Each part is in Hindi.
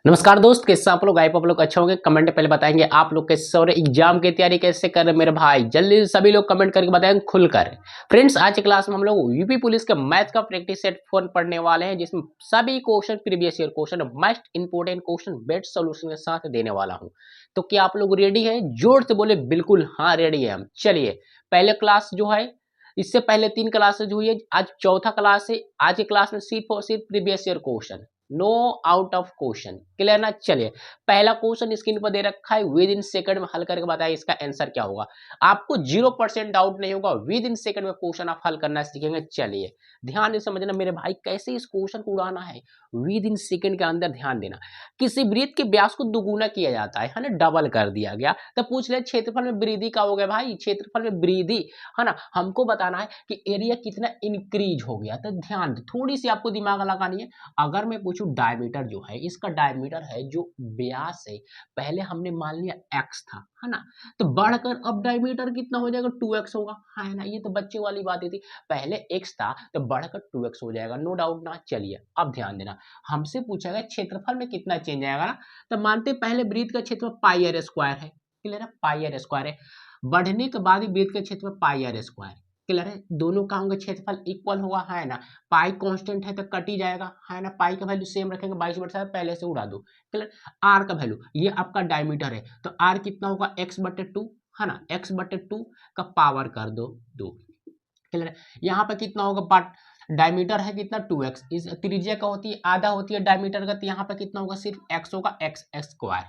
नमस्कार दोस्त, कैसे आप लोग? आप लोग अच्छे होंगे। कमेंट पहले बताएंगे आप लोग कैसे हो रहे, एग्जाम की तैयारी कैसे कर रहे मेरे भाई। जल्दी सभी लोग कमेंट करके बताएंगे खुलकर। फ्रेंड्स, आज की क्लास में हम लोग यूपी पुलिस के मैथ का प्रैक्टिस सेट 4 पढ़ने वाले हैं, जिसमें सभी question previous year question most important question best solution के साथ देने वाला हूँ। तो क्या आप लोग रेडी है? जोर से बोले बिल्कुल हाँ रेडी है हम। चलिए, पहले क्लास जो है, इससे पहले 3 क्लासेज हुई है, आज चौथा क्लास है। आज की क्लास में सिर्फ और सिर्फ previous year question, no out of question. Clear ना? चलिए, पहला क्वेश्चन स्क्रीन पर दे रखा है, विद इन सेकंड में हल करके बताइए इसका आंसर क्या होगा। आपको 0% डाउट नहीं होगा, विद इन सेकंड में क्वेश्चन आप हल करना सीखेंगे। चलिए, ध्यान से समझना मेरे भाई, कैसे इस क्वेश्चन को उड़ाना है, विद इन सेकंड के अंदर ध्यान देना। किसी वृत्त के व्यास को दुगुना किया जाता है ना, डबल कर दिया गया, तो पूछ ले क्षेत्रफल में वृद्धि का हो गया भाई, क्षेत्रफल में वृद्धि है ना। हमको बताना है कि एरिया कितना इंक्रीज हो गया, तो ध्यान दे, थोड़ी सी आपको दिमाग लगानी है। अगर मैं पूछूं डायमीटर जो है, इसका डायमीटर है जो व्यास है, पहले हमने मान लिया x था, है ना, तो बढ़कर अब डायमीटर कितना हो जाएगा, 2x होगा, है ना। ये तो बच्चे वाली बात थी, पहले x था तो बढ़कर 2x हो जाएगा, नो डाउट ना। चलिए, अब ध्यान देना, हमसे पूछा गया क्षेत्रफल में कितना चेंज आएगा ना, तो मानते पहले वृत्त का क्षेत्रफल पाई आर स्क्वायर है। क्लियर है? पाई आर स्क्वायर है। बढ़ने के बाद वृत्त का क्षेत्रफल पाई आर स्क्वायर। क्लियर है? दोनों का होंगे क्षेत्रफल इक्वल होगा, है ना। पाई कांस्टेंट है तो कट ही जाएगा, है ना। पाई का वैल्यू सेम रखेंगे, 22/7 पहले से उड़ा दो। क्लियर? आर का वैल्यू, ये आपका डायमीटर है, तो आर कितना होगा, x/2, है ना। x/2 का पावर कर दो 2। क्लियर है? यहाँ पे कितना होगा, बट डायमीटर है कितना, 2x। इस त्रिज्या का होती है आधा होती है डायमीटर का, तो यहाँ पे कितना होगा, सिर्फ x होगा, x स्क्वायर।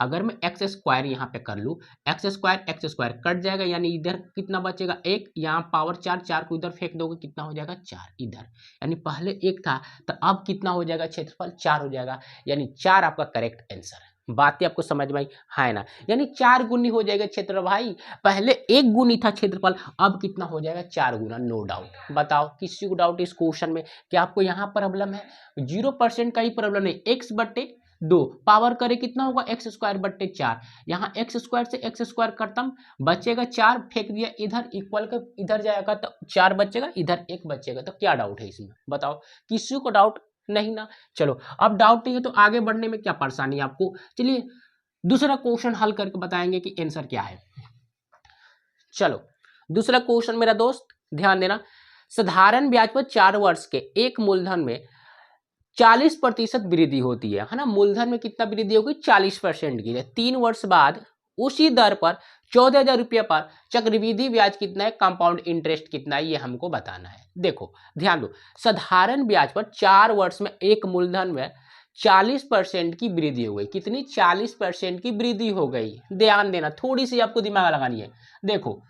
अगर मैं x स्क्वायर यहाँ पे कर लूँ, x स्क्वायर कट जाएगा, यानी इधर कितना बचेगा, 1, यहाँ पावर 4, 4 को इधर फेंक दोगे, कितना हो जाएगा, 4 इधर। यानी पहले 1 था तो अब कितना हो जाएगा, क्षेत्रफल 4 हो जाएगा, यानी 4 आपका करेक्ट आंसर है। बातें आपको समझ में आई, है ना। यानी 4 गुनी हो जाएगा क्षेत्र भाई, पहले 1 गुनी था क्षेत्रफल, अब कितना हो जाएगा, 4 गुना, नो डाउट। बताओ किसी को डाउट इस क्वेश्चन में? क्या आपको यहाँ प्रॉब्लम है? 0% का ही प्रॉब्लम है। x/2 पावर करे कितना होगा, x²/4। यहाँ x स्क्वायर से x स्क्वायर खत्म, बचेगा 4, फेंक दिया इधर, इक्वल का इधर जाएगा तो 4 बचेगा, इधर 1 बचेगा। तो क्या डाउट है इसमें? बताओ, किसी को डाउट नहीं ना। चलो, अब डाउट नहीं है तो आगे बढ़ने में क्या परेशानी है आपको। चलिए, दूसरा क्वेश्चन हल करके बताएंगे कि आंसर क्या है। चलो, दूसरा क्वेश्चन मेरा दोस्त ध्यान देना। साधारण ब्याज पर 4 वर्ष के एक मूलधन में 40% वृद्धि होती है ना। मूलधन में कितना वृद्धि होगी, 40% की। 3 वर्ष बाद उसी दर पर 14,000 रुपये पर चक्रवृद्धि ब्याज कितना है, कंपाउंड इंटरेस्ट कितना है, ये हमको बताना है। देखो ध्यान दो, साधारण ब्याज पर 4 वर्ष में एक मूलधन में 40% की वृद्धि हो गई। कितनी? 40% की वृद्धि हो गई। ध्यान देना, थोड़ी सी आपको दिमाग लगानी है। देखो,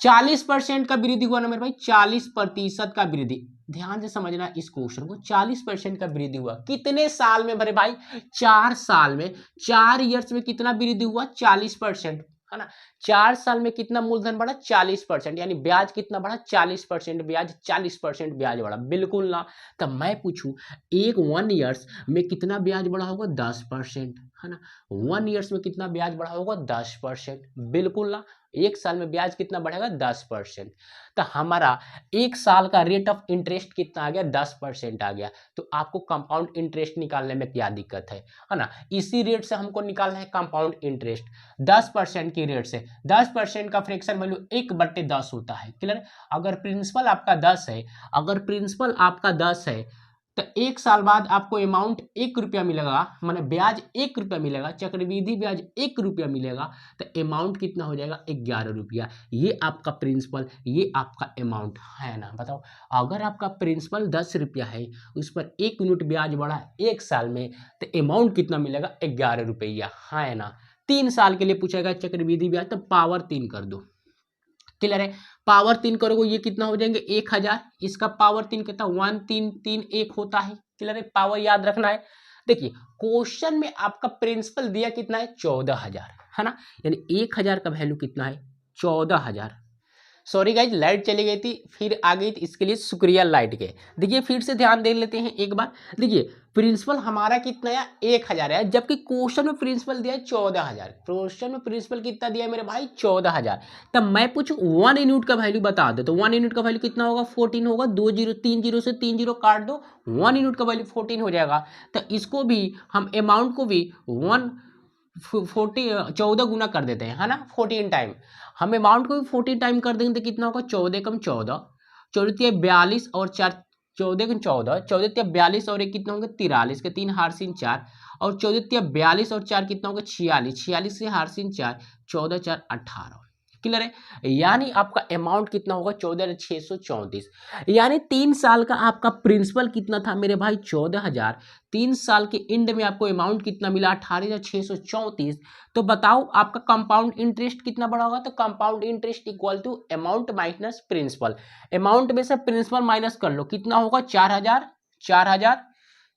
40% का वृद्धि हुआ ना मेरे भाई, 40% का वृद्धि। ध्यान से समझना इस क्वेश्चन को, 40% का वृद्धि हुआ कितने साल में मेरे भाई, 4 साल में। 4 ईयर्स में कितना वृद्धि हुआ, 40%, है ना। 4 साल में कितना मूलधन बढ़ा, 40%, यानी ब्याज कितना बढ़ा, 40% ब्याज, 40% ब्याज बढ़ा, बिल्कुल ना। तब मैं पूछूं, एक 1 ईयर्स में कितना ब्याज बढ़ा होगा, 10%, है ना। 1 ईयर्स में कितना ब्याज बढ़ा होगा, 10%, बिल्कुल ना। 1 साल में ब्याज कितना बढ़ेगा, 10%। तो हमारा 1 साल का रेट ऑफ इंटरेस्ट कितना आ गया, 10% आ गया। तो आपको कंपाउंड इंटरेस्ट निकालने में क्या दिक्कत है ना। इसी रेट से हमको निकालना है कंपाउंड इंटरेस्ट, 10% की रेट से। 10% का फ्रैक्शन वैल्यू 1/10 होता है। क्लियर? अगर प्रिंसिपल आपका 10 है, अगर प्रिंसिपल आपका 10 है, तो 1 साल बाद आपको अमाउंट 1 रुपया मिलेगा, माने ब्याज 1 रुपया मिलेगा, चक्रवृद्धि ब्याज 1 रुपया मिलेगा, तो अमाउंट कितना हो जाएगा, 11 रुपया। ये आपका प्रिंसिपल, ये आपका अमाउंट, है ना। बताओ, अगर आपका प्रिंसिपल 10 रुपया है, उस पर 1 यूनिट ब्याज बढ़ा 1 साल में, तो अमाउंट कितना मिलेगा, 11 रुपया, है ना। 3 साल के लिए पूछेगा चक्रवृद्धि ब्याज, तो पावर 3 कर दो। क्लियर है? पावर 3 करोगे, ये कितना हो जाएंगे, 1000। इसका पावर 3 कितना, 1 3 3 1 होता है। क्लियर है? पावर याद रखना है। देखिए, क्वेश्चन में आपका प्रिंसिपल दिया कितना है, 14,000, है ना। यानी 1000 का वैल्यू कितना है, 14,000। सॉरी गाइज, लाइट चली गई थी, फिर आ गई थी, इसके लिए शुक्रिया लाइट के। देखिए, फिर से ध्यान दे लेते हैं एक बार। देखिए, प्रिंसिपल हमारा कितना है 1000 है, जबकि क्वेश्चन में प्रिंसिपल दिया है 14000। क्वेश्चन में प्रिंसिपल कितना दिया है मेरे भाई 14000। तब मैं पूछूं 1 यूनिट का वैल्यू बता दे, तो 1 यूनिट का वैल्यू कितना होगा 14 होगा। 2 जीरो 3 जीरो से 3 जीरो काट दो, 1 यूनिट का वैल्यू 14 हो जाएगा। तो इसको भी हम अमाउंट को भी 14 गुना कर देते हैं, है ना, 14 टाइम। हम अमाउंट को भी 14 टाइम कर देंगे तो कितना होगा 14 कम 14, 14 42 और 4 14 कम 14, 14 42 और एक कितना होंगे 43 के 3 हारसीन 4, और 14 42 और 4 कितना होगा 46, 46 से हारसीन 4, 14 4 18। क्लियर है। यानी आपका अमाउंट कितना होगा 14634। यानी 3 साल का आपका प्रिंसिपल कितना था मेरे भाई 14000। 3 साल के एंड में आपको अमाउंट कितना मिला 18634। तो बताओ आपका कंपाउंड इंटरेस्ट कितना बड़ा होगा। तो compound interest equal to amount minus principal. Amount में से प्रिंसिपल माइनस कर लो, कितना होगा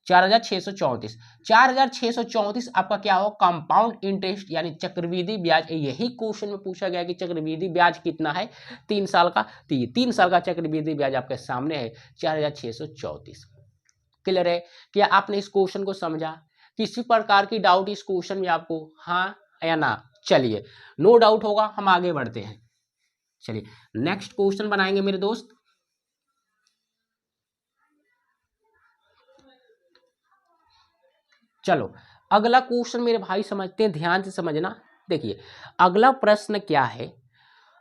4634। 4634 आपका क्या हो कंपाउंड इंटरेस्ट यानी चक्रवृद्धि ब्याज। यही क्वेश्चन में पूछा गया कि चक्रवृद्धि ब्याज कितना है 3 साल का। तो ये 3 साल का चक्रवृद्धि ब्याज आपके सामने है 4634। क्लियर है। क्या आपने इस क्वेश्चन को समझा? किसी प्रकार की डाउट इस क्वेश्चन में आपको, हाँ या ना? चलिए, नो डाउट होगा, हम आगे बढ़ते हैं। चलिए नेक्स्ट क्वेश्चन बनाएंगे मेरे दोस्त। चलो अगला क्वेश्चन मेरे भाई समझते हैं, ध्यान से समझना। देखिए अगला प्रश्न क्या है।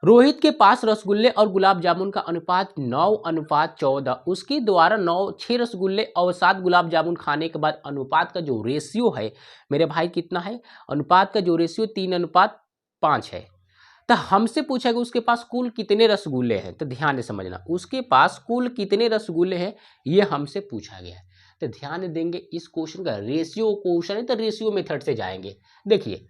रोहित के पास रसगुल्ले और गुलाब जामुन का अनुपात 9:14। उसके द्वारा 6 रसगुल्ले और 7 गुलाब जामुन खाने के बाद अनुपात का जो रेशियो है मेरे भाई कितना है। अनुपात का जो रेशियो 3:5 है। तो हमसे पूछा कि उसके पास कुल कितने रसगुल्ले हैं। तो ध्यान से समझना, उसके पास कुल कितने रसगुल्ले हैं ये हमसे पूछा गया है। तो ध्यान देंगे, इस क्वेश्चन का रेशियो क्वेश्चन है तो रेशियो मेथड से जाएंगे। देखिए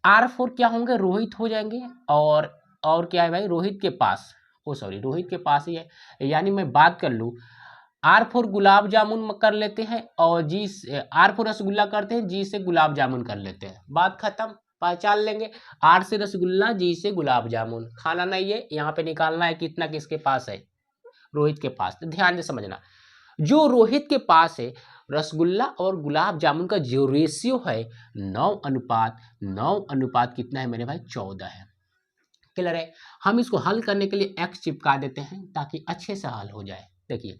R4 क्या होंगे रोहित हो जाएंगे, और क्या है भाई रोहित के पास, रोहित के पास ही है। यानी मैं बात कर लूँ R4 गुलाब जामुन कर लेते हैं और R4 रसगुल्ला करते हैं, G से गुलाब जामुन कर लेते हैं, बात खत्म। पहचान लेंगे R से रसगुल्ला, G से गुलाब जामुन। खाना नहीं है, यहाँ पे निकालना है कितना किसके पास है रोहित के पास। तो ध्यान से समझना, जो रोहित के पास है रसगुल्ला और गुलाब जामुन का जो रेशियो है 9:9 कितना है मेरे भाई 14 है। क्लियर है। हम इसको हल करने के लिए x चिपका देते हैं ताकि अच्छे से हल हो जाए। देखिए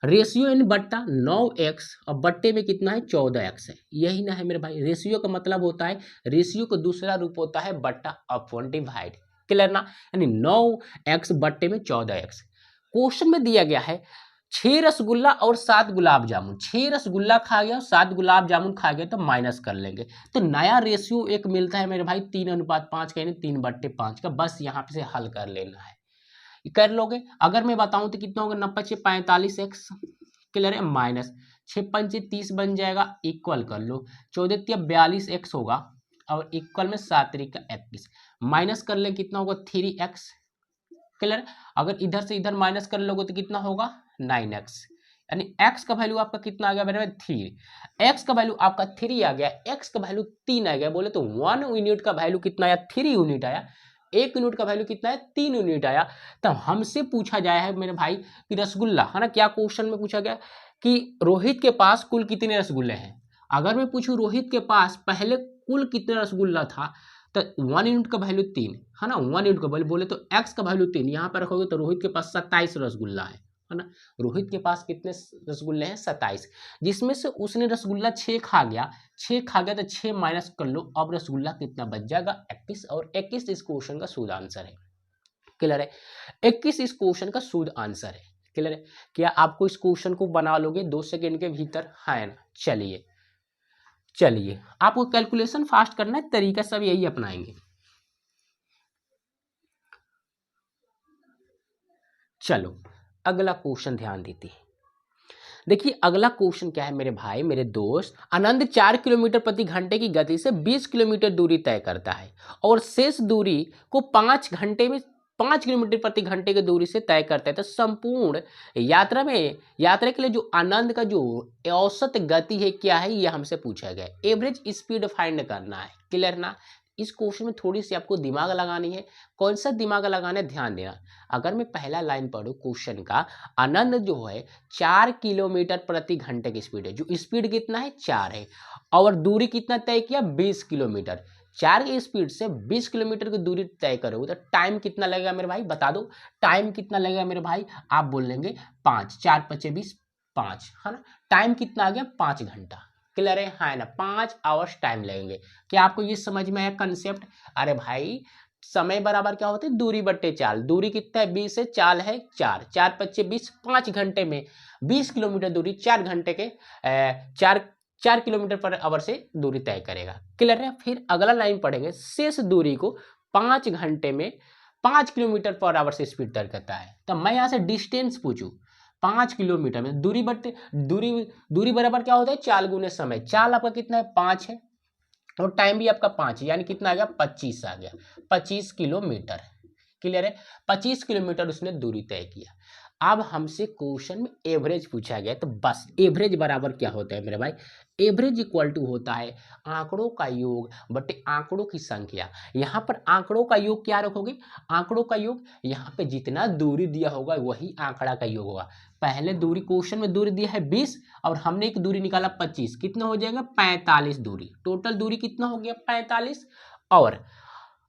रेशियो इन बट्टा 9x और बट्टे में कितना है 14x है, यही ना है मेरे भाई। रेशियो का मतलब होता है, रेशियो का दूसरा रूप होता है बट्टा अपॉन डिवाइड। क्लियर ना, यानी 9x बट्टे में 14x। क्वेश्चन में दिया गया है 6 रसगुल्ला और 7 गुलाब जामुन। 6 रसगुल्ला खा गया और 7 गुलाब जामुन खा गया तो माइनस कर लेंगे। तो नया रेशियो एक मिलता है मेरे भाई 3:5 का, यानी 3/5 का। बस यहाँ से हल कर लेना है, कर लोगे। अगर मैं बताऊं तो कितना होगा 90 45x। क्लियर है। माइनस 6 30 बन जाएगा, इक्वल कर लो 14 42x होगा और इक्वल में 7 21। माइनस कर ले कितना होगा 3x। क्लियर। अगर इधर से इधर माइनस कर लोगे तो कितना होगा 9x। यानी x का वैल्यू आपका कितना आ गया मेरे 3। x का वैल्यू आपका 3 आ गया, x का वैल्यू 3 आ गया। बोले तो 1 यूनिट का वैल्यू कितना आया 3 यूनिट आया। 1 यूनिट का वैल्यू कितना है 3 यूनिट आया। तो हमसे पूछा जाया है मेरे भाई कि रसगुल्ला, है ना, क्या क्वेश्चन में पूछा गया कि रोहित के पास कुल कितने रसगुल्ले हैं। अगर मैं पूछूं रोहित के पास पहले कुल कितना रसगुल्ला था तो 1 यूनिट का वैल्यू 3 है ना, 1 यूनिट का वैल्यू बोले तो x का वैल्यू 3 यहाँ पर रखोगे तो रोहित के पास 27 रसगुल्ला है ना। रोहित के पास कितने रसगुल्ले हैं 27, जिसमें से उसने रसगुल्ला 6 खा गया। 6 खा गया तो 6 माइनस कर लो, अब रसगुल्ला कितना बच जाएगा 21, और 21 इस क्वेश्चन का शुद्ध आंसर है। क्लियर है। 21 इस क्वेश्चन का शुद्ध आंसर है। क्लियर है। क्या आपको इस क्वेश्चन को बना लोगे 2 सेकेंड के भीतर, है ना। चलिए आपको कैलकुलेशन फास्ट करना है, तरीका सब यही अपनाएंगे। चलो अगला क्वेश्चन ध्यान देते हैं। देखिए अगला क्वेश्चन क्या है मेरे भाई मेरे दोस्त। आनंद 4 किलोमीटर प्रति घंटे की गति से 20 किलोमीटर दूरी तय करता है और शेष दूरी को 5 घंटे में 5 किलोमीटर प्रति घंटे की दूरी से तय करता है। तो संपूर्ण यात्रा के लिए जो आनंद का जो औसत गति है क्या है, ये हमसे पूछा गया। एवरेज स्पीड फाइंड करना है। क्लियर ना। इस क्वेश्चन में थोड़ी सी आपको दिमाग लगानी है। कौन सा दिमाग लगाना है, ध्यान देना। अगर मैं पहला लाइन पढ़ूँ क्वेश्चन का, आनंद जो है 4 किलोमीटर प्रति घंटे की स्पीड है। जो स्पीड कितना है, 4 है, और दूरी कितना तय किया, 20 किलोमीटर। 4 की स्पीड से 20 किलोमीटर की दूरी तय करोगे तो टाइम कितना लगेगा मेरे भाई, बता दो टाइम कितना लगेगा मेरे भाई। आप बोलेंगे 5, 4 5 20, 5 है ना। टाइम कितना आ गया, 5 घंटा। क्लियर है, हाँ ना, 5 आवर्स टाइम लगेंगे। क्या आपको ये समझ में आया कंसेप्ट? अरे भाई समय बराबर क्या होता है, दूरी बट्टे चाल। दूरी कितना है, 20 है, चाल है 4, 4 5 20, 5 घंटे में 20 किलोमीटर दूरी 4 घंटे के 4 किलोमीटर पर आवर से दूरी तय करेगा। क्लियर है। फिर अगला लाइन पढ़ेंगे, शेष दूरी को 5 घंटे में 5 किलोमीटर पर आवर से स्पीड तय करता है। तो मैं यहाँ से डिस्टेंस पूछूं, 5 किलोमीटर में दूरी बट्टे दूरी बराबर क्या होता है, चाल गुने समय। चाल आपका कितना है, 5 है, और टाइम भी आपका 5 है, यानी कितना आ गया, 25 आ गया, 25 किलोमीटर। क्लियर है, 25 किलोमीटर उसने दूरी तय किया। अब हमसे क्वेश्चन में एवरेज पूछा गया, तो बस एवरेज बराबर क्या होता है मेरे भाई, एवरेज इक्वल टू होता है आंकड़ों का योग बटे आंकड़ों की संख्या। यहाँ पर आंकड़ों का योग क्या रखोगे, आंकड़ों का योग, यहाँ पे जितना दूरी दिया होगा वही आंकड़ा का योग होगा। पहले दूरी, क्वेश्चन में दूरी दिया है 20 और हमने एक दूरी निकाला 25, कितना हो जाएगा, 45 दूरी। टोटल दूरी कितना हो गया, 45।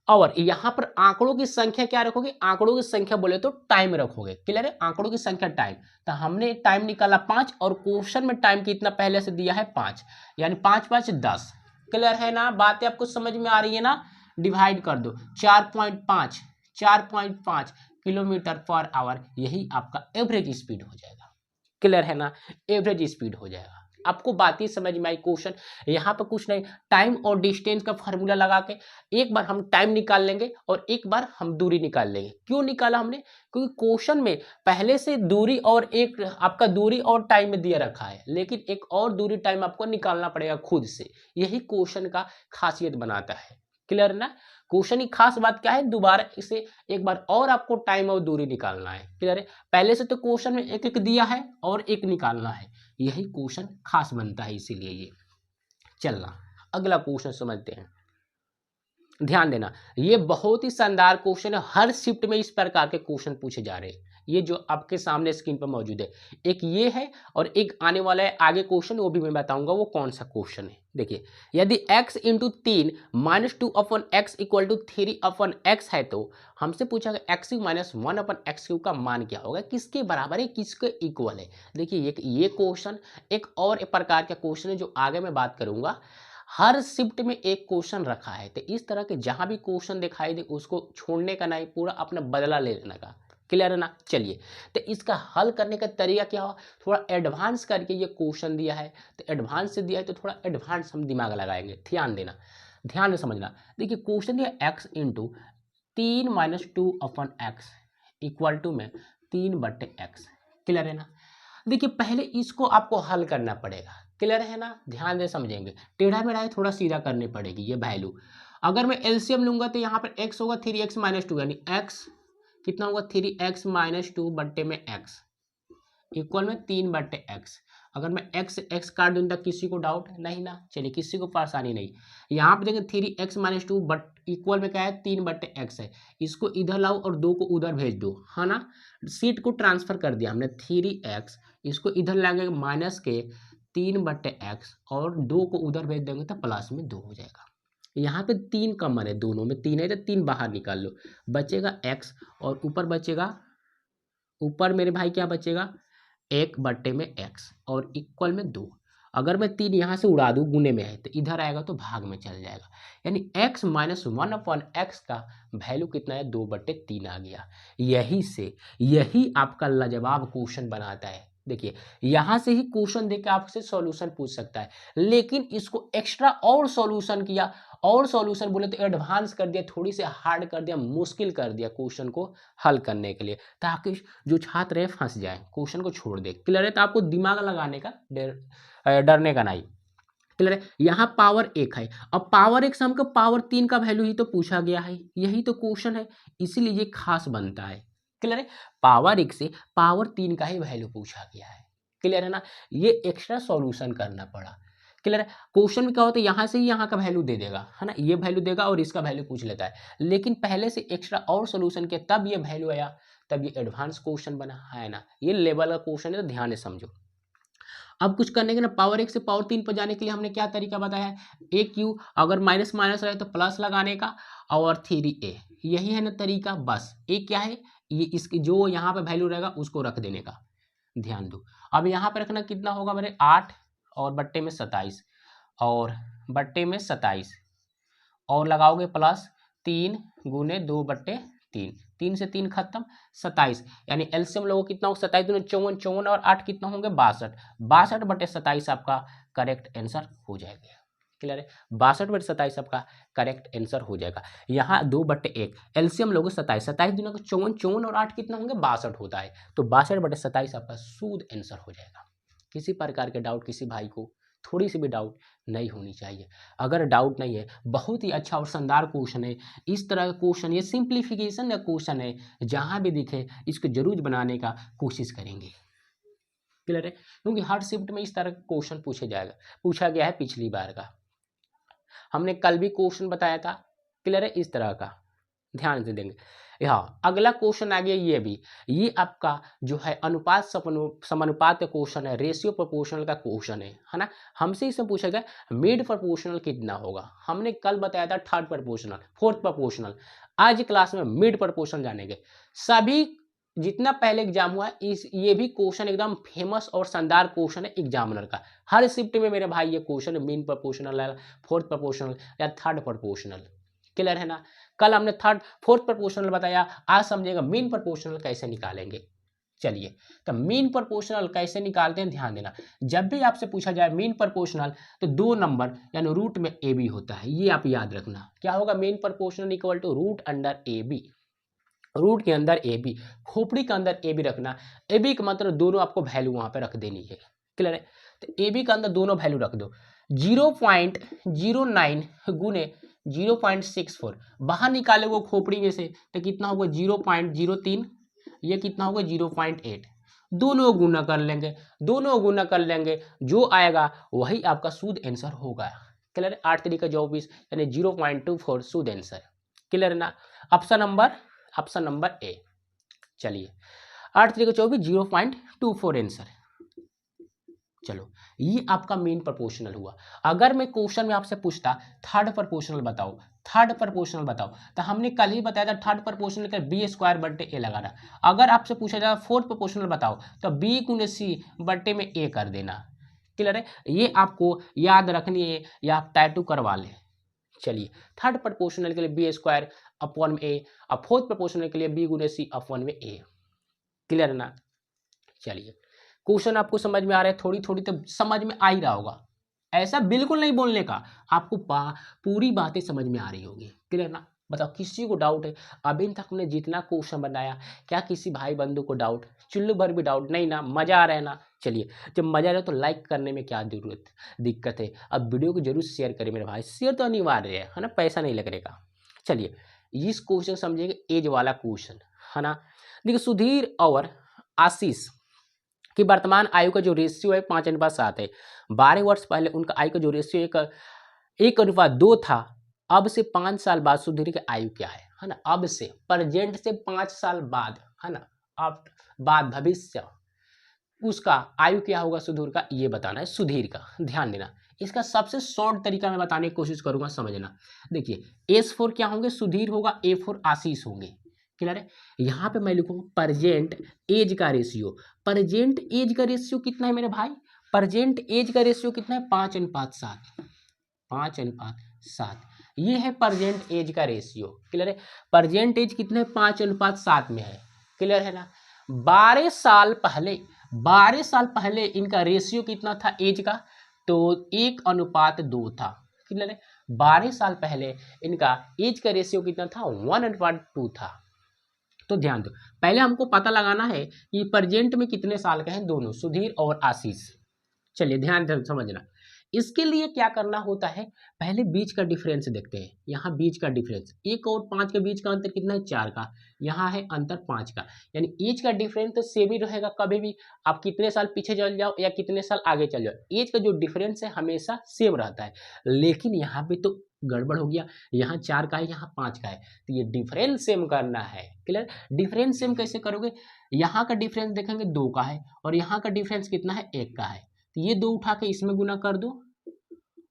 और यहाँ पर आंकड़ों की संख्या क्या रखोगे, आंकड़ों की संख्या बोले तो टाइम रखोगे। क्लियर है, आंकड़ों की संख्या टाइम। तो हमने टाइम निकाला 5 और क्वेश्चन में टाइम कितना पहले से दिया है 5, यानी 5 5 10। क्लियर है ना, बातें आपको समझ में आ रही है ना। डिवाइड कर दो, 4.5 किलोमीटर पर आवर, यही आपका एवरेज स्पीड हो जाएगा। क्लियर है ना, एवरेज स्पीड हो जाएगा। आपको बात ही समझ में आई। क्वेश्चन यहाँ पर कुछ नहीं, टाइम और डिस्टेंस का फार्मूला लगा के एक बार हम टाइम निकाल लेंगे और एक बार हम दूरी निकाल लेंगे। क्यों निकाला हमने, क्योंकि क्वेश्चन में पहले से दूरी और एक आपका दूरी और टाइम में दिया रखा है, लेकिन एक और दूरी टाइम आपको निकालना पड़ेगा खुद से। यही क्वेश्चन का खासियत बनाता है। क्लियर ना, क्वेश्चन की खास बात क्या है, दोबारा इसे एक बार और आपको टाइम और दूरी निकालना है। क्लियर है, पहले से तो क्वेश्चन में एक एक दिया है और एक निकालना है, यही क्वेश्चन खास बनता है, इसीलिए ये। चलना अगला क्वेश्चन समझते हैं, ध्यान देना। ये बहुत ही शानदार क्वेश्चन है, हर शिफ्ट में इस प्रकार के क्वेश्चन पूछे जा रहे हैं। ये जो आपके सामने स्क्रीन पर मौजूद है, एक ये है और एक आने वाला है आगे क्वेश्चन, वो भी मैं बताऊंगा वो कौन सा क्वेश्चन है। देखिए, यदि x into 3 -2 upon x equal to 3 upon x है, तो हमसे पूछा गया x minus 1 upon x cube का मान क्या होगा, किसके बराबर है, किसके इक्वल है। देखिए ये क्वेश्चन एक और एक प्रकार का क्वेश्चन है जो आगे मैं बात करूंगा। हर शिफ्ट में एक क्वेश्चन रखा है, तो इस तरह के जहां भी क्वेश्चन दिखाई दे उसको छोड़ने का नहीं, पूरा अपना बदला ले लेने का। क्लियर है ना। चलिए, तो इसका हल करने का तरीका क्या हो, थोड़ा एडवांस करके ये क्वेश्चन दिया है, तो एडवांस से दिया है तो थोड़ा एडवांस हम दिमाग लगाएंगे। ध्यान देना, ध्यान से समझना। देखिए क्वेश्चन दिया x into 3 - 2 upon x equal to में 3/x। क्लियर है ना। देखिए पहले इसको आपको हल करना पड़ेगा। क्लियर है ना, ध्यान से समझेंगे। टेढ़ा मेढ़ा है, थोड़ा सीधा करनी पड़ेगी ये वैल्यू। अगर मैं एलसीएम लूंगा तो यहाँ पर x होगा 3x - 2, यानी x कितना होगा, 3x - 2 बट्टे में x इक्वल में 3/x। अगर मैं x काट दूँ तो किसी को डाउट नहीं ना, चलिए किसी को परेशानी नहीं। यहाँ पे देखें 3x - 2 बट इक्वल में क्या है, 3/x है। इसको इधर लाओ और 2 को उधर भेज दो, है ना। सीट को ट्रांसफर कर दिया हमने, 3x इसको इधर लाएंगे माइनस के 3/x और 2 को उधर भेज देंगे तो प्लस में 2 हो जाएगा। यहाँ पे 3 कॉमन है, दोनों में 3 है तो 3 बाहर निकाल लो, बचेगा x और ऊपर बचेगा, ऊपर मेरे भाई क्या बचेगा, 1/x और इक्वल में 2। अगर मैं 3 यहाँ से उड़ा दूँ, गुने में है तो इधर आएगा तो भाग में चल जाएगा, यानी x - 1 अपन x का वैल्यू कितना है, 2/3 आ गया। यही आपका लाजवाब क्वेश्चन बनाता है। देखिए यहाँ से ही क्वेश्चन देकर आपसे सॉल्यूशन पूछ सकता है, लेकिन इसको एक्स्ट्रा और सॉल्यूशन किया, और सॉल्यूशन बोले तो एडवांस कर दिया, थोड़ी सी हार्ड कर दिया, मुश्किल कर दिया क्वेश्चन को हल करने के लिए, ताकि जो छात्र है फंस जाए, क्वेश्चन को छोड़ दे। क्लियर है, तो आपको दिमाग लगाने का डरने का नहीं। क्लियर है, यहाँ पावर 1 है, अब पावर 1 से हमको पावर 3 का वैल्यू ही तो पूछा गया है, यही तो क्वेश्चन है, इसीलिए ये खास बनता है। क्लियर है, पावर 1 से पावर 3 का ही वैल्यू पूछा गया है। क्लियर है ना, ये एक्स्ट्रा सॉल्यूशन करना पड़ा। क्लियर है। क्वेश्चन में क्या होता है, यहाँ से ही यहाँ का वैल्यू दे देगा, है ना, ये वैल्यू देगा और इसका वैल्यू पूछ लेता है, लेकिन पहले से एक्स्ट्रा और सोल्यूशन किया तब ये वैल्यू आया, तब ये एडवांस क्वेश्चन बना, है ना। ये लेवल का क्वेश्चन है तो ध्यान से समझो। अब कुछ करने के ना, पावर 1 से पावर 3 पर जाने के लिए हमने क्या तरीका बताया है, ए क्यू, अगर माइनस माइनस रहे तो प्लस लगाने का, और 3a, यही है ना तरीका। बस एक क्या है, ये इसकी जो यहाँ पे वैल्यू रहेगा उसको रख देने का, ध्यान दो। अब यहाँ पे रखना कितना होगा मेरे, 8 और बट्टे में 27, और बट्टे में 27, और लगाओगे प्लस 3 गुने 2/3, 3 से 3 खत्म, 27, यानी एलसीएम लोगों कितना हो, 27 दूनी 54, 54 और 8 कितना होंगे, 62, 62/27 आपका करेक्ट आंसर हो जाएगा। क्लियर है, 62/27 आपका करेक्ट आंसर हो जाएगा। यहाँ 2/1 एलसीएम लोगों 27, 27 दूनी 54, 54 और 8 कितना होंगे, 62 होता है, तो 62/27 आपका शुद्ध आंसर हो जाएगा। किसी प्रकार के डाउट किसी भाई को थोड़ी सी भी डाउट नहीं होनी चाहिए। अगर डाउट नहीं है, बहुत ही अच्छा और शानदार क्वेश्चन है, इस तरह का क्वेश्चन, ये सिंप्लीफिकेशन का क्वेश्चन है, जहां भी दिखे इसको जरूर बनाने का कोशिश करेंगे। क्लियर है, क्योंकि हर शिफ्ट में इस तरह का क्वेश्चन पूछा गया है। पिछली बार का हमने कल भी क्वेश्चन बताया था, क्लियर है, इस तरह का ध्यान से देंगे। हाँ, अगला क्वेश्चन आ गया, ये आपका जो है अनुपात समानुपात का क्वेश्चन है, रेशियो प्रोपोर्शनल का क्वेश्चन है ना। हमसे इसमें पूछा गया मिड प्रोपोर्शनल कितना होगा। हमने कल बताया था थर्ड प्रोपोर्शनल, फोर्थ प्रोपोर्शनल, आज क्लास में मिड प्रोपोर्शनल जानेंगे। सभी जितना पहले एग्जाम हुआ ये भी क्वेश्चन एकदम फेमस और शानदार क्वेश्चन है एग्जामिनर का। हर शिफ्ट में मेरे भाई ये क्वेश्चन है, मीन प्रोपोर्शनल है, फोर्थ प्रोपोर्शनल या थर्ड प्रोपोर्शनल। क्लियर है ना, कल हमने फोर्थ प्रोपोर्शनल बताया, आज समझेगा मीन प्रोपोर्शनल कैसे निकालेंगे। चलिए, तो मीन प्रोपोर्शनल कैसे निकालते हैं, ध्यान देना। जब भी आपसे पूछा जाए मीन प्रोपोर्शनल तो 2 नंबर यानी रूट में ए बी होता है, ये आप याद रखना। क्या होगा, mean proportional equal to root under a b, root के अंदर ए बी, खोपड़ी के अंदर ए बी रखना। ए बी का मतलब दोनों आपको वैल्यू वहां पे रख देनी है। क्लियर है, तो ए बी का अंदर दोनों वैल्यू रख दो। 0.09 गुने 0.64 बाहर निकालोगे खोपड़ी में से तो कितना होगा 0.03, ये कितना होगा 0.8, दोनों गुना कर लेंगे, दोनों गुना कर लेंगे, जो आएगा वही आपका शुद्ध आंसर होगा। क्लियर है, 8 3 का 24 यानी 0.24 शुद्ध आंसर। क्लियर है ना, ऑप्शन नंबर ए। चलिए, 8 3 का 24, 0.24 आंसर। चलो, ये आपका मेन प्रोपोर्शनल हुआ। अगर मैं क्वेश्चन में आपसे पूछता थर्ड प्रोपोर्शनल बताओ, थर्ड प्रोपोर्शनल बताओ, तो हमने कल ही बताया था थर्ड प्रोपोर्शनल का बी स्क्वायर बट्टे ए लगाना। अगर आपसे पूछा जाए फोर्थ प्रोपोर्शनल बताओ तो बी गुने सी बट्टे में ए कर देना। क्लियर है, ये आपको याद रखनी है या आप टैटू करवा लें। चलिए, थर्ड प्रोपोर्शनल के लिए बी स्क्वायर अपॉन में ए, और फोर्थ प्रोपोर्शनल के लिए बी गुने सी अपॉन में ए। क्लियर है ना। चलिए, क्वेश्चन आपको समझ में आ रहा है, थोड़ी थोड़ी तो समझ में आ ही रहा होगा, ऐसा बिल्कुल नहीं बोलने का, आपको पूरी बातें समझ में आ रही होगी। क्लियर ना, बताओ किसी को डाउट है? अभी तक हमने जितना क्वेश्चन बनाया, क्या किसी भाई बंधु को डाउट, चुल्लू भर भी डाउट नहीं ना? मजा आ रहा है ना। चलिए, जब मजा आ रहा है तो लाइक करने में क्या दिक्कत है। अब वीडियो को जरूर शेयर करें मेरे भाई, शेयर तो अनिवार्य है ना, पैसा नहीं लगेगा। चलिए, इस क्वेश्चन समझिएगा, एज वाला क्वेश्चन है ना। देखिए, सुधीर और आशीष कि वर्तमान आयु का जो रेशियो है 5:7 है। 12 वर्ष पहले उनका आयु का जो रेशियो 1:2 था। अब से 5 साल बाद सुधीर की आयु क्या है ना। अब से प्रेजेंट से 5 साल बाद, है ना, अब बाद भविष्य उसका आयु क्या होगा सुधीर का, ये बताना है सुधीर का। ध्यान देना, इसका सबसे शॉर्ट तरीका मैं बताने की कोशिश करूंगा, समझना। देखिए, S4 क्या होंगे, सुधीर होगा, A4 आशीष होंगे। क्लियर है, यहाँ पे मैं लिखूंगा प्रेजेंट एज का रेशियो। प्रेजेंट एज का रेशियो कितना है मेरे भाई, प्रेजेंट एज का रेशियो कितना है, 5:7, 5:7, ये है प्रेजेंट एज का रेशियो। क्लियर है, प्रेजेंट एज कितने 5:7 में है। क्लियर है ना। 12 साल पहले इनका रेशियो कितना था एज का, तो 1:2 था। क्लियर है, 12 साल पहले इनका एज का रेशियो कितना था, 1:2 था। तो ध्यान दो, पहले हमको पता लगाना है कि प्रेजेंट में कितने साल के हैं दोनों, सुधीर और आशीष। चलिए, ध्यान से समझना, इसके लिए क्या करना होता है, पहले बीच का डिफरेंस देखते हैं। यहाँ बीच का डिफरेंस 1 और 5 के बीच का अंतर कितना है, 4 का। यहाँ है अंतर 5 का, यानी एज का डिफरेंस तो सेम ही रहेगा। कभी भी आप कितने साल पीछे चल जाओ या कितने साल आगे चल जाओ, एज का जो डिफरेंस है हमेशा सेम रहता है। लेकिन यहाँ पे तो गड़बड़ हो गया, यहाँ 4 का है, यहाँ 5 का है, तो ये डिफरेंस सेम करना है। क्लियर? डिफरेंस सेम कैसे करोगे, यहाँ का डिफरेंस देखेंगे 2 का है और यहाँ का डिफरेंस कितना है, 1 का है, तो ये 2 उठा के इसमें गुना कर दो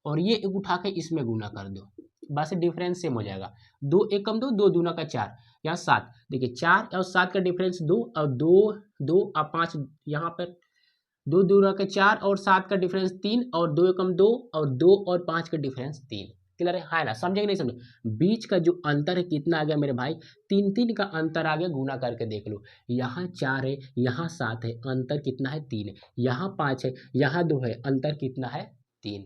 और ये 1 उठा के इसमें गुना कर दो, बस डिफरेंस सेम हो जाएगा। 2 1 कम 2, 2 दूना का 4, यहाँ 7। देखिए 4 और 7 का डिफरेंस 2 और 2 और 5 यहाँ पर 2 दूना का 4 और 7 का डिफरेंस 3 और 2 कम 2 और 2 और 5 का डिफरेंस 3। क्लियर है ना? समझे कि नहीं समझे? बीच का जो अंतर है कितना आ गया मेरे भाई, 3 का अंतर आ गया, गुना करके देख लो। यहाँ 4 है, यहाँ 7 है, अंतर कितना है, 3 है। यहाँ 5 है, यहाँ 2 है, अंतर कितना है, 3।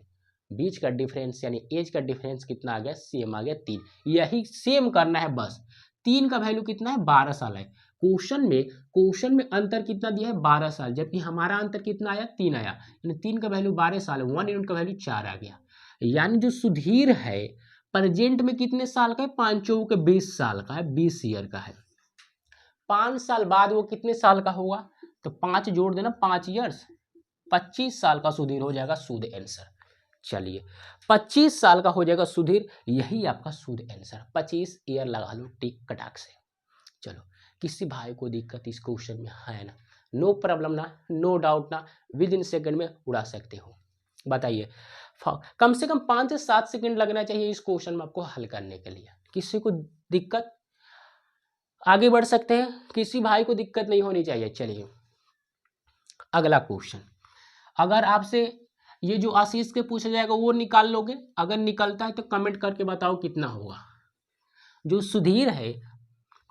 बीच का डिफरेंस यानी एज का डिफरेंस कितना आ गया, सेम आ गया, 3। यही सेम करना है बस। 3 का वैल्यू कितना है, 12 साल है। क्वेश्चन में अंतर कितना दिया है, 12 साल, जबकि हमारा अंतर कितना आया, 3 आया, यानी 3 का वैल्यू 12 साल है, 1 यूनिट का वैल्यू 4 आ गया। यानी जो सुधीर है प्रेजेंट में कितने साल का है, 5 चौके के 20 साल का है, 20 ईयर का है। 5 साल बाद वो कितने साल का होगा, तो 5 जोड़ देना, 5 ईयर्स, 25 साल का सुधीर हो जाएगा शुद्ध आंसर। चलिए 25 साल का हो जाएगा सुधीर, यही आपका शुद्ध आंसर। 25 ईयर लगा लो टिक कटाक से। चलो, किसी भाई को दिक्कत इस क्वेश्चन में है ना, नो प्रॉब्लम ना, नो डाउट ना, विद इन सेकेंड में उड़ा सकते हो। बताइए, कम से कम 5 से 7 सेकेंड लगना चाहिए इस क्वेश्चन में आपको हल करने के लिए। किसी को दिक्कत, आगे बढ़ सकते हैं, किसी भाई को दिक्कत नहीं होनी चाहिए। चलिए अगला क्वेश्चन, अगर आपसे ये जो आशीष के पूछा जाएगा वो निकाल लोगे, अगर निकलता है तो कमेंट करके बताओ कितना होगा। जो सुधीर है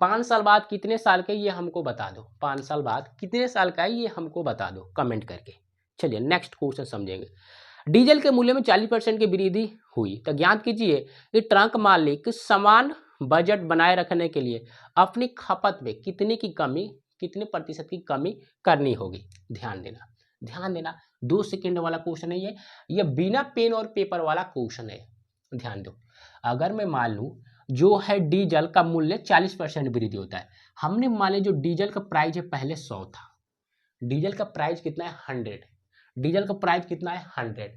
5 साल बाद कितने साल के, ये हमको बता दो। 5 साल बाद कितने साल का है ये हमको बता दो कमेंट करके। चलिए नेक्स्ट क्वेश्चन समझेंगे। डीजल के मूल्य में 40% की वृद्धि हुई, तो ज्ञात कीजिए कि ट्रक मालिक समान बजट बनाए रखने के लिए अपनी खपत में कितने प्रतिशत की कमी करनी होगी। ध्यान देना 2 सेकेंड वाला क्वेश्चन है ये बिना पेन और पेपर वाला क्वेश्चन है। ध्यान दो, अगर मैं मान लूँ जो है डीजल का मूल्य 40% वृद्धि होता है, हमने मान लिया जो डीजल का प्राइस है पहले 100 था, डीजल का प्राइस कितना है 100, डीजल का प्राइस कितना है 100,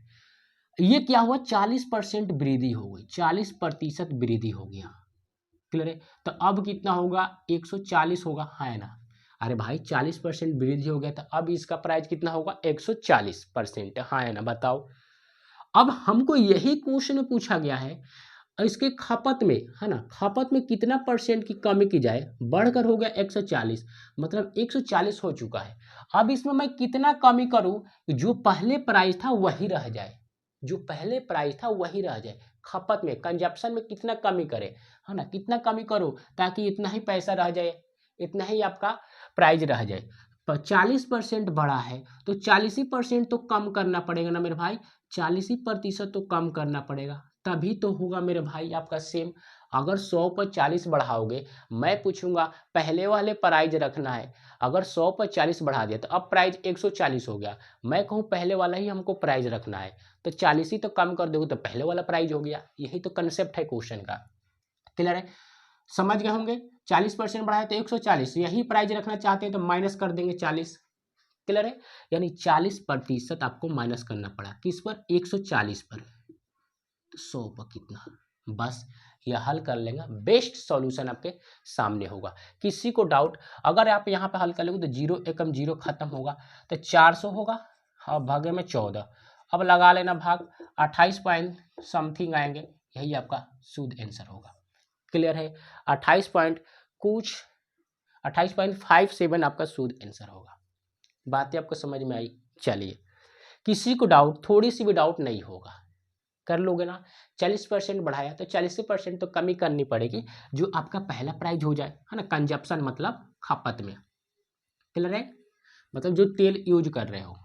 ये क्या हुआ 40% वृद्धि हो गई, 40% वृद्धि हो गया। क्लियर है? तो अब कितना होगा, 140 होगा, है ना? अरे भाई 40% वृद्धि हो गया, तो अब इसका प्राइस कितना होगा, 140%, है ना? बताओ। अब हमको यही क्वेश्चन में पूछा गया है इसके खपत में, है ना, खपत में कितना परसेंट की कमी की जाए, बढ़कर हो गया 140, मतलब 140 हो चुका है। अब इसमें मैं कितना कमी करूं, जो पहले प्राइस था वही रह जाए, जो पहले प्राइस था वही रह जाए। खपत में, कंजप्शन में कितना कमी करे, है ना, कितना कमी करो ताकि इतना ही पैसा रह जाए, इतना ही आपका प्राइस रह जाए। 40% बढ़ा है तो 40% तो कम करना पड़ेगा ना मेरे भाई, 40% तो कम करना पड़ेगा, तभी तो होगा मेरे भाई आपका सेम। अगर 100 पर 40 बढ़ाओगे, मैं पूछूंगा पहले वाले प्राइज रखना है, अगर 100 पर 40 बढ़ा दिया तो अब प्राइज 140 हो गया, मैं कहूँ पहले वाला ही हमको प्राइज रखना है, तो 40 ही तो कम कर दोगे तो पहले वाला प्राइज हो गया। यही तो कंसेप्ट है क्वेश्चन का। क्लियर है? समझ गए होंगे। 40% बढ़ाए तो 140, यही प्राइज रखना चाहते हैं तो माइनस कर देंगे 40। क्लियर है? यानी 40% आपको माइनस करना पड़ा, किस पर, 140 पर, तो 100 पर कितना, बस यह हल कर लेंगे, बेस्ट सॉल्यूशन आपके सामने होगा। किसी को डाउट, अगर आप यहाँ पे हल कर लोगे तो 0 एकम 0 खत्म होगा, तो 400 होगा और भागे में 14, अब लगा लेना भाग, 28 पॉइंट समथिंग आएंगे, यही आपका शुद्ध आंसर होगा। क्लियर है? 28.57 आपका शुद्ध आंसर होगा। बातें आपको समझ में आई? चलिए, किसी को डाउट, थोड़ी सी भी डाउट नहीं होगा, कर लोगे ना। 40% बढ़ाया तो 40% तो कमी करनी पड़ेगी, जो आपका पहला प्राइस हो जाए, है ना, कंजप्शन मतलब खपत में। क्लियर है? मतलब जो तेल यूज कर रहे हो,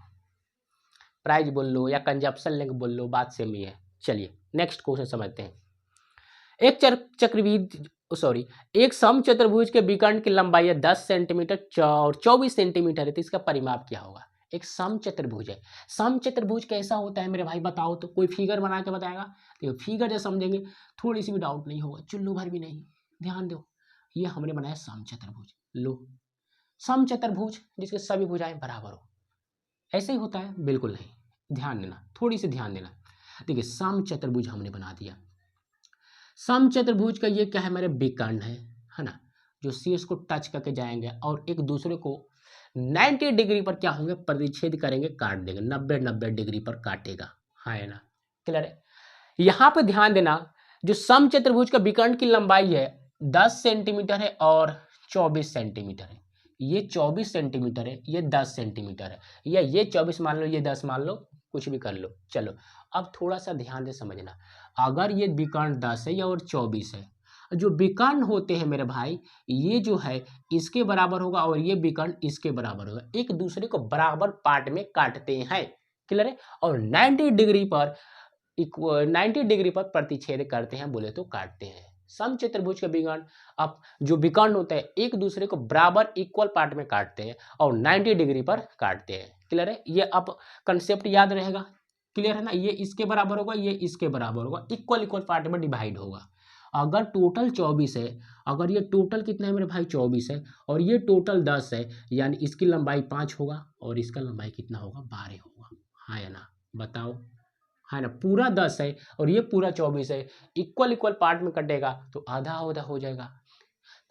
प्राइस बोल लो या कंजप्शन लिंक बोल लो, बात सेम ही है। चलिए नेक्स्ट क्वेश्चन समझते हैं। एक समचतुर्भुज के विकर्ण की लंबाई है 10 सेंटीमीटर और 24 सेंटीमीटर है, तो इसका परिमाप क्या होगा। एक समचतुर्भुज है। समचतुर्भुज कैसा होता है मेरे भाई बताओ तो, कोई फिगर बना के बताएगा। देखो फिगर जब समझेंगे थोड़ी सी भी डाउट नहीं होगा, चुल्लू भर भी नहीं। ध्यान दो, ये हमने बनाया समचतुर्भुज। लो समचतुर्भुज जिसके सभी भुजाएं बराबर हो, ऐसे ही होता है? बिल्कुल नहीं, ध्यान देना, थोड़ी सी ध्यान देना। देखिए समचतुर्भुज हमने बना दिया। समचतुर्भुज का ये क्या है, मेरे विकर्ण है ना, जो शीर्ष को टच करके जाएंगे और एक दूसरे को 90 डिग्री पर क्या होंगे, परिच्छेद करेंगे, काट देंगे, 90 डिग्री पर काटेगा, है ना, क्लियर है। यहाँ पे ध्यान देना, जो समचतुर्भुज का विकर्ण की लंबाई है 10 सेंटीमीटर है और 24 सेंटीमीटर है। ये 24 सेंटीमीटर है, ये 10 सेंटीमीटर है, या ये 24 मान लो, ये 10 मान लो, कुछ भी कर लो। चलो अब थोड़ा सा ध्यान से समझना, अगर ये विकर्ण 10 है या और 24 है, जो विकर्ण होते हैं मेरे भाई, ये जो है इसके बराबर होगा और ये विकर्ण इसके बराबर होगा, एक दूसरे को बराबर पार्ट में काटते हैं, क्लियर है। और 90 डिग्री पर 90 डिग्री पर प्रतिच्छेद करते हैं, बोले तो काटते हैं। समचतुर्भुज का विकर्ण, अब जो विकर्ण होता है एक दूसरे को बराबर इक्वल पार्ट में काटते हैं और 90 डिग्री पर काटते हैं, क्लियर है। ये अब कंसेप्ट याद रहेगा, क्लियर है ना। ये इसके बराबर होगा, ये इसके बराबर होगा, इक्वल इक्वल पार्ट में डिवाइड होगा। अगर टोटल 24 है, अगर ये टोटल कितना है मेरे भाई 24 है और ये टोटल 10 है, यानी इसकी लंबाई 5 होगा और इसका लंबाई कितना होगा, 12 होगा, हाँ या ना, बताओ, है ना। पूरा 10 है और ये पूरा 24 है, इक्वल इक्वल पार्ट में कटेगा तो आधा आधा हो जाएगा।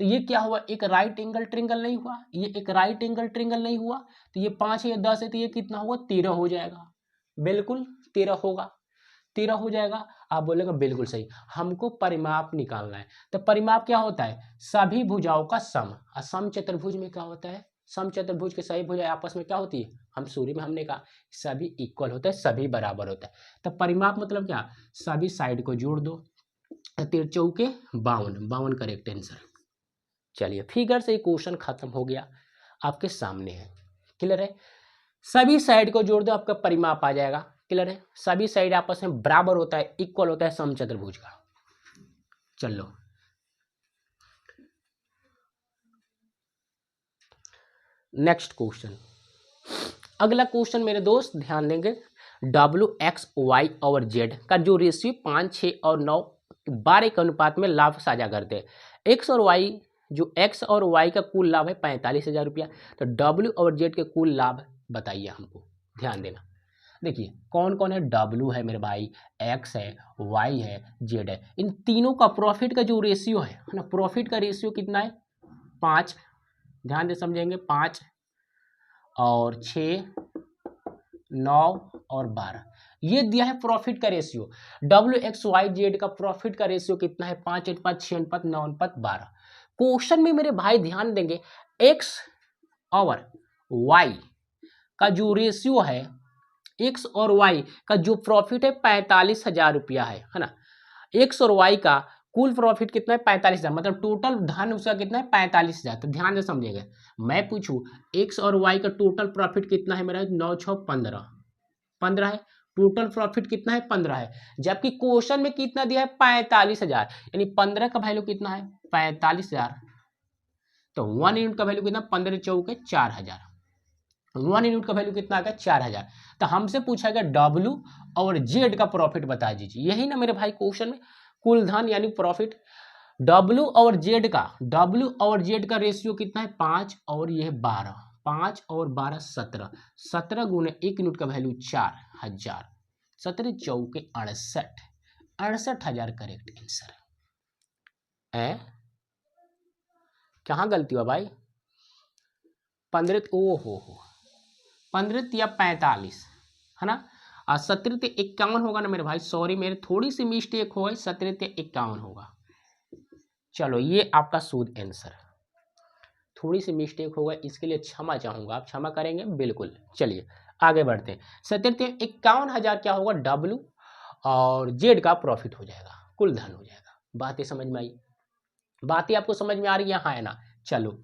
तो ये क्या हुआ, एक राइट एंगल ट्रिंगल नहीं हुआ, ये एक राइट एंगल ट्रिंगल नहीं हुआ। तो ये 5 है, 10 है, तो ये कितना होगा, 13 हो जाएगा, बिल्कुल 13 होगा, 13 हो जाएगा। आप बोलेगा बिल्कुल सही, हमको परिमाप निकालना है। तो परिमाप क्या होता है, सभी भुजाओं का सम। और समचतुर्भुज में क्या होता है, समचतुर्भुज के सभी भुजाएं आपस में क्या होती है, हम शुरू में हमने कहा सभी इक्वल होता है, सभी बराबर होता है। तो परिमाप मतलब क्या, सभी साइड को जोड़ दो, 13 चौके 52, 52 करेक्ट आंसर। चलिए फिगर से क्वेश्चन खत्म हो गया, आपके सामने है, क्लियर है। सभी साइड को जोड़ दो, आपका परिमाप आ जाएगा, क्लियर है। सभी साइड आपस में बराबर होता है, इक्वल होता है समचतुर्भुज का। चलो नेक्स्ट क्वेश्चन, अगला क्वेश्चन मेरे दोस्त ध्यान देंगे, WX, Y और Z का जो रेशियो 5, 6 और 9, 12 के अनुपात में लाभ साझा करते हैं। X और Y, जो X और Y का कुल लाभ है 45,000 रुपया, तो W और Z के कुल लाभ बताइए हमको, ध्यान देना। देखिए कौन कौन है, W है मेरे भाई, X है, Y है, Z है, इन तीनों का प्रॉफिट का जो रेशियो है ना, प्रॉफिट का रेशियो कितना है, 5, ध्यान दे समझेंगे, 5 और 6, 9 और 12, ये दिया है प्रॉफिट का रेशियो। WXYZ का प्रॉफिट का रेशियो कितना है, 5 अनुपात 6 अनुपात 9 अनुपात 12। क्वेश्चन में मेरे भाई ध्यान देंगे, X और Y का जो रेशियो है, X और Y का जो प्रॉफिट है 45,000 रुपया है ना। X और Y का कुल प्रॉफिट कितना है, 45,000, मतलब टोटल धन उसका कितना है, 45,000। तो ध्यान से समझिएगा, मैं पूछूं X और Y का टोटल प्रॉफिट कितना है मेरा, 9, 6, 15, 15 है, टोटल प्रॉफिट कितना है, 15 है, जबकि क्वेश्चन में कितना दिया है, 45,000, यानी 15 का वैल्यू कितना है, 45,000। तो 1 यूनिट का वैल्यू कितना, 15 चौके 4,000, 1 यूनिट का वैल्यू कितना आ गया, 4,000। तो हमसे पूछा गया W और Z का प्रॉफिट बता दीजिए, यही ना मेरे भाई क्वेश्चन में, कुल धन यानी प्रॉफिट। W और Z का रेशियो कितना है, 5 और ये 12, 5 और 12 17, 17 गुने 1 यूनिट का वैल्यू 4,000, 17 चौके 68, 68,000 करेक्ट आंसर है। कहाँ गलती हुआ भाई, 15, ओहो 15 या 45 है ना, और 17 51 होगा ना मेरे भाई, सॉरी मेरे थोड़ी सी मिस्टेक हो गई, 17 51 होगा। चलो ये आपका शुद्ध आंसर है, थोड़ी सी मिस्टेक हो गई, इसके लिए क्षमा चाहूँगा, आप क्षमा करेंगे बिल्कुल। चलिए आगे बढ़ते हैं, 17 51,000 क्या होगा, W और Z का प्रॉफिट हो जाएगा, कुल धन हो जाएगा। बातें समझ में आई, बातें आपको समझ में आ रही है, हाँ है ना। चलो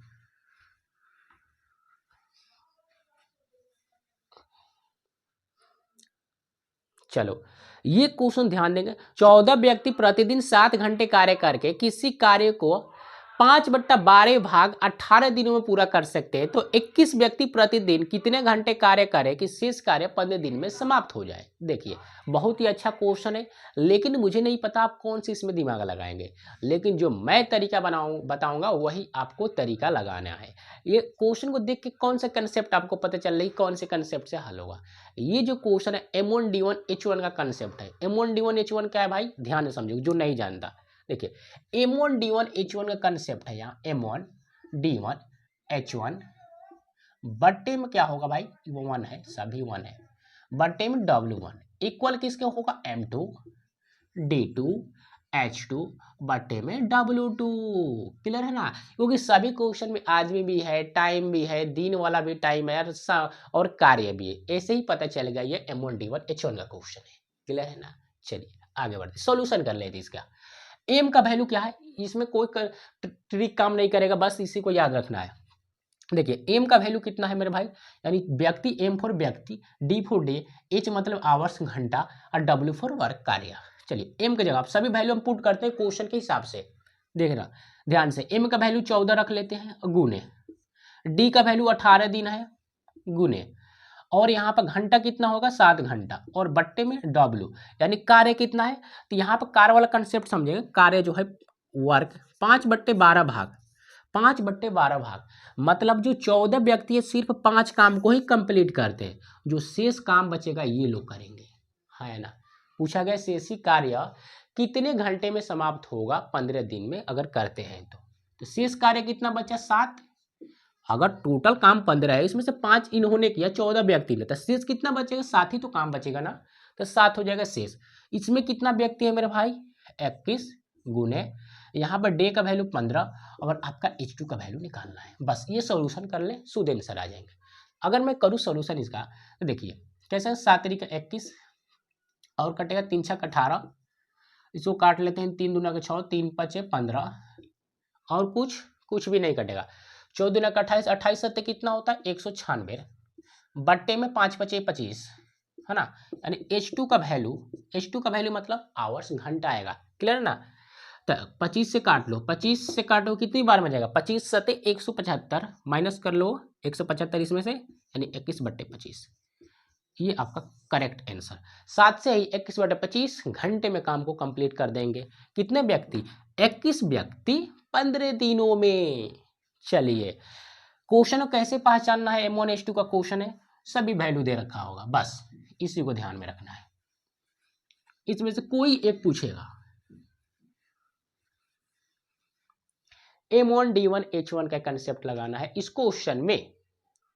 चलो ये क्वेश्चन ध्यान देंगे, 14 व्यक्ति प्रतिदिन 7 घंटे कार्य करके किसी कार्य को 5/12 भाग 18 दिनों में पूरा कर सकते हैं, तो 21 व्यक्ति प्रतिदिन कितने घंटे कार्य करें कि शेष कार्य 15 दिन में समाप्त हो जाए। देखिए बहुत ही अच्छा क्वेश्चन है, लेकिन मुझे नहीं पता आप कौन सी इसमें दिमाग लगाएंगे, लेकिन जो मैं तरीका बताऊंगा वही आपको तरीका लगाना है। ये क्वेश्चन को देख के कौन सा कंसेप्ट आपको पता चल रही, कौन से कंसेप्ट से हल होगा। ये जो क्वेश्चन है M1D1H1 का कंसेप्ट है। M1D1H1 क्या है भाई, ध्यान से समझो जो नहीं जानता। देखिए M1D1H1 का कंसेप्ट है, यहाँ M1D1H1 बट्टे में क्या होगा भाई, वो 1 है, सभी 1 है, बट्टे में W1 इक्वल किसके होगा, M2D2H2 बट्टे में W2। क्लियर है ना, क्योंकि सभी क्वेश्चन में आदमी भी है, टाइम भी है, दिन वाला भी टाइम है और कार्य भी है, ऐसे ही पता चल गया ये M1D1H1 का क्वेश्चन है। क्लियर है ना, चलिए आगे बढ़ते, सॉल्यूशन कर लेते इसका। एम का वैल्यू क्या है, इसमें कोई ट्रिक काम नहीं करेगा, बस इसी को याद रखना है। देखिए एम का वैल्यू कितना है मेरे भाई, यानी व्यक्ति, एम फॉर व्यक्ति, डी फॉर डे, एच मतलब आवर्स घंटा, और डब्ल्यू फॉर वर्क कार्य। चलिए एम की जगह आप सभी वैल्यू हम पुट करते हैं क्वेश्चन के हिसाब से। देखना ध्यान से, एम का वैल्यू 14 रख लेते हैं गुने, डी का वैल्यू 18 दिन है गुने, और यहाँ पर घंटा कितना होगा 7 घंटा, और बट्टे में W यानी कार्य कितना है। तो यहाँ पर कार्य वाला कंसेप्ट समझेंगे, कार्य जो है वर्क 5/12 भाग, 5/12 भाग मतलब जो 14 व्यक्ति है सिर्फ 5 काम को ही कंप्लीट करते हैं, जो शेष काम बचेगा ये लोग करेंगे, है ना। पूछा गया शेषी कार्य कितने घंटे में समाप्त होगा 15 दिन में अगर करते हैं तो शेष कार्य कितना बचा 7। अगर टोटल काम 15 है, इसमें से 5 इन्होंने किया, 14 व्यक्ति ने, तो शेष कितना बचेगा, 7 ही तो काम बचेगा ना, तो 7 हो जाएगा शेष। इसमें कितना व्यक्ति है मेरे भाई 21 गुने, यहाँ पर डे का वैल्यू 15 और आपका H2 का वैल्यू निकालना है। बस ये सॉल्यूशन कर ले, शुद्ध आंसर आ जाएंगे। अगर मैं करूँ सॉल्यूशन इसका तो देखिए कैसे, 7 तरीका 21 और कटेगा 3 छक 18, इसको काट लेते हैं, 3 दूना के 6, 3 5 15, और कुछ भी नहीं कटेगा, 14 दूना का 28, 28 सत्ते कितना होता है 196, बट्टे में 5 5 25, है ना। यानी H2 का वैल्यू मतलब आवर्स घंटा आएगा। क्लियर ना, तो 25 से काट लो, 25 से काटो कितनी बार में जाएगा, 25 सत्ते 175, माइनस कर लो 175 इसमें से, यानी 21/25, ये आपका करेक्ट आंसर। 7 से ही 21/25 घंटे में काम को कंप्लीट कर देंगे। कितने व्यक्ति, 21 व्यक्ति 15 दिनों में। चलिए क्वेश्चन को कैसे पहचानना है, M1H2 का क्वेश्चन है, सभी वैल्यू दे रखा होगा, बस इसी को ध्यान में रखना है। इसमें से कोई एक पूछेगा, M1D1H1 का कंसेप्ट लगाना है इस क्वेश्चन में।